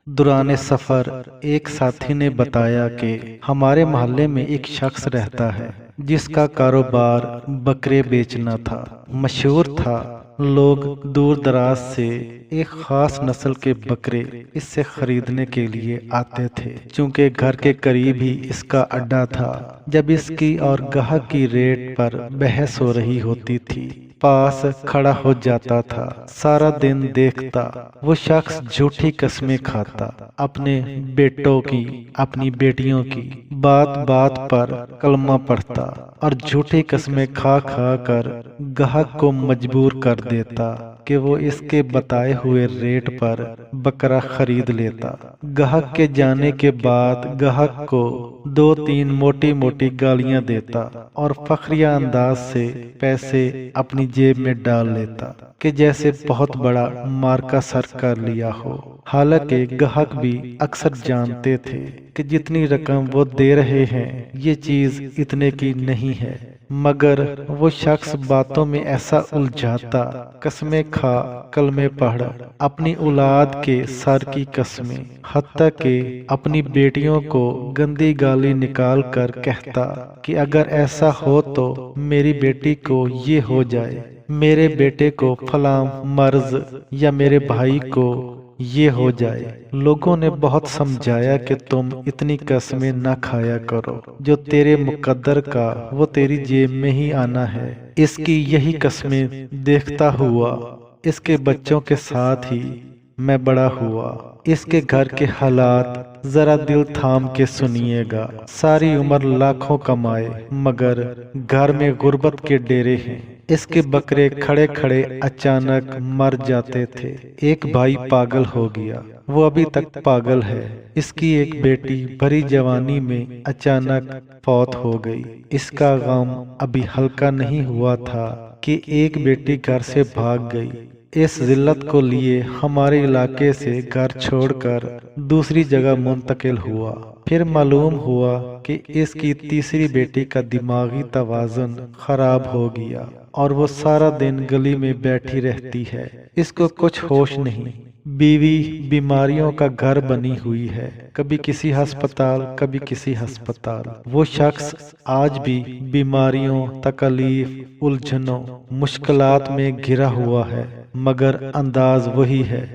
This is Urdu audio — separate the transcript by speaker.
Speaker 1: دوران سفر ایک ساتھی نے بتایا کہ ہمارے محلے میں ایک شخص رہتا ہے جس کا کاروبار بکرے بیچنا تھا۔ مشہور تھا، لوگ دور دراز سے ایک خاص نسل کے بکرے اس سے خریدنے کے لیے آتے تھے، چونکہ گھر کے قریب ہی اس کا اڈا تھا۔ جب اس کی اور گاہک کی ریٹ پر بحث ہو رہی ہوتی تھی، پاس کھڑا ہو جاتا تھا۔ سارا دن دیکھتا، وہ شخص جھوٹی قسمیں کھاتا، اپنے بیٹوں کی، اپنی بیٹیوں کی، بات بات پر کلمہ پڑھتا اور جھوٹی قسمیں کھا کھا کر گاہک کو مجبور کر دیتا کہ وہ اس کے بتائے ہوئے ریٹ پر بکرا خرید لیتا۔ گاہک کے جانے کے بعد گاہک کو 2-3 موٹی موٹی گالیاں دیتا اور فخریہ انداز سے پیسے اپنی جیب میں ڈال لیتا کہ جیسے بہت بڑا مارکا سر کر لیا ہو۔ حالانکہ گاہک بھی اکثر جانتے تھے کہ جتنی رقم وہ دے رہے ہیں یہ چیز اتنے کی نہیں ہے، مگر وہ شخص باتوں میں ایسا الجھاتا، قسمیں کھا، کلمے پڑھ، اپنی اولاد کے سر کی قسمیں، حتیٰ کہ اپنی بیٹیوں کو گندی گالی نکال کر کہتا کہ اگر ایسا ہو تو میری بیٹی کو یہ ہو جائے، میرے بیٹے کو فلاں مرض، یا میرے بھائی کو یہ ہو جائے۔ لوگوں نے بہت سمجھایا کہ تم اتنی قسمیں نہ کھایا کرو، جو تیرے مقدر کا وہ تیری جیب میں ہی آنا ہے۔ اس کی یہی قسمیں دیکھتا ہوا اس کے بچوں کے ساتھ ہی میں بڑا ہوا۔ اس کے گھر کے حالات ذرا دل تھام کے سنیے گا۔ ساری عمر لاکھوں کمائے، مگر گھر میں غربت کے ڈیرے ہیں۔ اس کے بکرے کھڑے کھڑے اچانک مر جاتے تھے۔ ایک بھائی پاگل ہو گیا، وہ ابھی تک پاگل ہے۔ اس کی ایک بیٹی بھری جوانی میں اچانک فوت ہو گئی۔ اس کا غم ابھی ہلکا نہیں ہوا تھا کہ ایک بیٹی گھر سے بھاگ گئی۔ اس ذلت کو لیے ہمارے علاقے سے گھر چھوڑ کر دوسری جگہ منتقل ہوا۔ پھر معلوم ہوا کہ اس کی تیسری بیٹی کا دماغی توازن خراب ہو گیا اور وہ سارا دن گلی میں بیٹھی رہتی ہے۔ اس کو کچھ ہوش نہیں۔ بیوی بیماریوں کا گھر بنی ہوئی ہے، کبھی کسی ہسپتال، کبھی کسی ہسپتال۔ وہ شخص آج بھی بیماریوں، تکلیف، الجھنوں، مشکلات میں گھرا ہوا ہے، مگر انداز وہی ہے۔